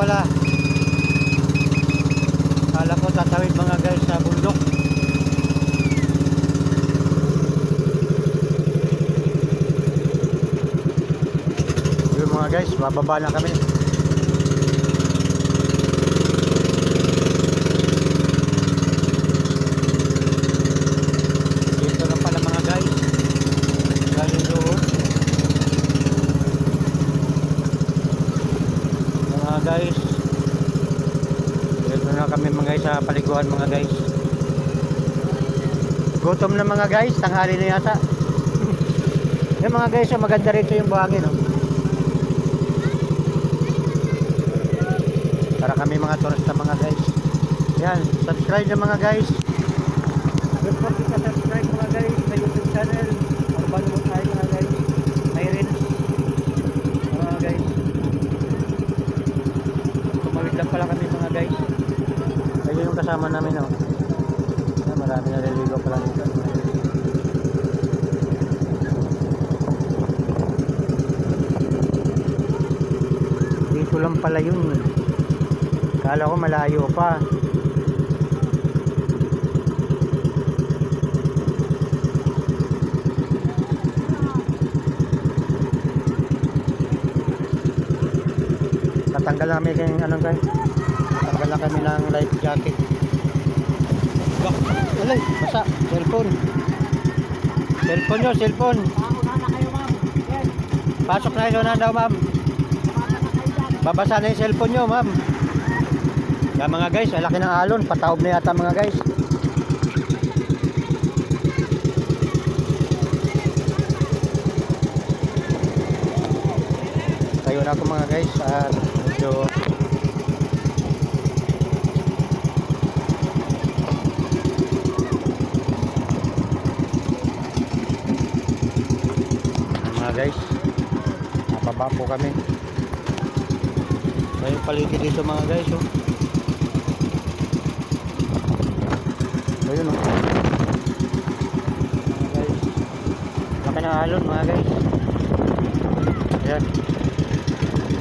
pala. Kala ko tatawid mga guys sa bundok. Yun mga guys, bababa na kami. Dito na pala mga guys. Galing doon. Mga guys, dito na kami mga guys sa paliguan mga guys. Gutom na mga guys, tanghali na yata. Yung mga guys, maganda rito yung buhangin, no? Para kami mga turista mga guys. Yan, subscribe na mga guys. Don't forget to subscribe mga guys sa YouTube channel. Urbano mo tayo mga guys. Mayrin. Mga guys. Tumawid lang pala kami mga guys. Ayun yung kasama namin, no? Yan, marami na liligo pala nito. Dito lang pala yun. Kala ko malayo pa. Natanggal namin yung ano guys. Natanggal na kami ng life jacket. Alay, basa. Cellphone. Cellphone nyo, cellphone. Pasok na kayo na daw ma'am. Babasa na yung cellphone nyo ma'am. Yan mga guys, ang laki ng alon. Pataob na yata mga guys. Tayo na ako mga guys. At medyo mga guys, napaba po kami. May paliti dito mga guys, oh. Ayun, oh. Mga guys, laki ng alon mga guys. Ayan,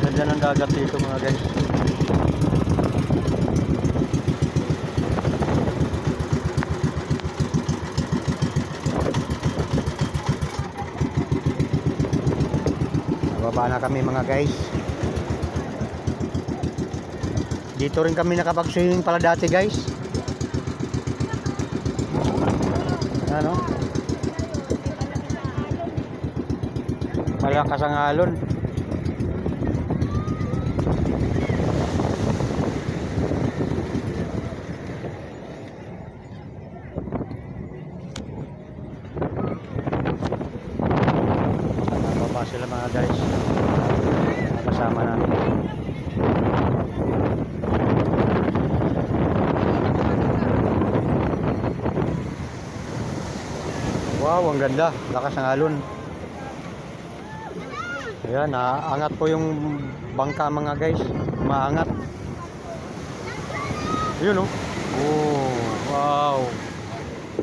ganda ng dagat dito mga guys. Nababa na kami mga guys. Dito rin kami nakapag-swimming pala dati guys. Ano? Malakas ang alon. Nababa sila mga guys. Kasama namin. Wow, ang ganda. Lakas ng alon. Ayan, naangat po yung bangka mga guys. Maangat. Ayun, oh. Oh, wow.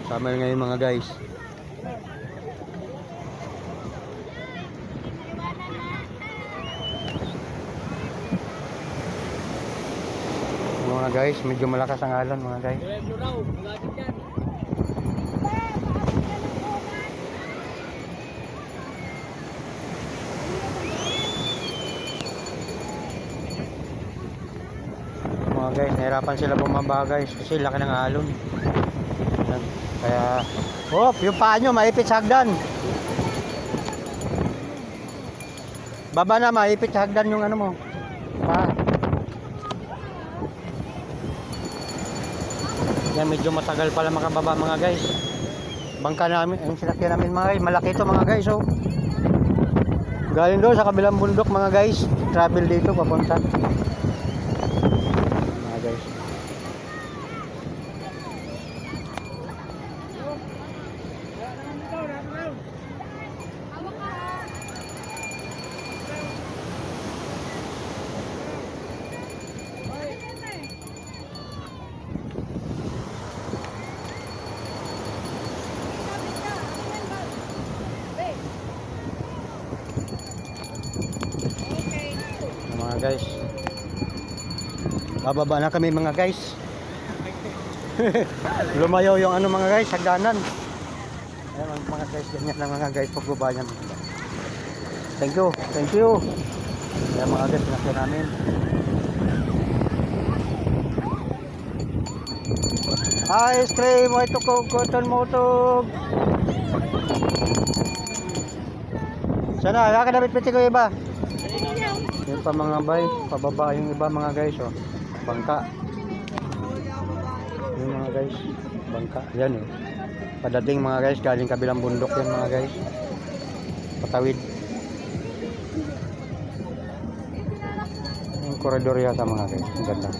Sama ngayon mga guys. Mga guys, medyo malakas ang alon mga guys. Mga guys, nahirapan sila bumaba guys kasi laki ng alon. Kaya, oh, yung paa nyo maipit sa hagdan. Baba na, maipit sa hagdan yung ano mo. Paa. Yan, medyo matagal pala makababa mga guys. Bangka namin, yung sinakyan namin mga guys, malaki ito mga guys, oh. Galing doon sa kabilang bundok mga guys. Travel dito papunta. Mga guys. Mga guys, Bababa na kami mga guys. Lumayo yung ano mga guys, hagdanan. Ayan mga guys, ganyan lang mga guys pagbaba niyan. Thank you, thank you. Ayan mga guys, pinakya namin. Ice cream, white tukog, cotton motog. Sana, wala ka dapat piti ko iba. Yung pa mga bay, pababa yung iba mga guys, oh. Bangka. Yung mga guys, bangka. Yan eh. Padating mga guys, galing kabilang bundok yan mga guys. Patawid. Yung koridor yata mga guys. Ang ganda.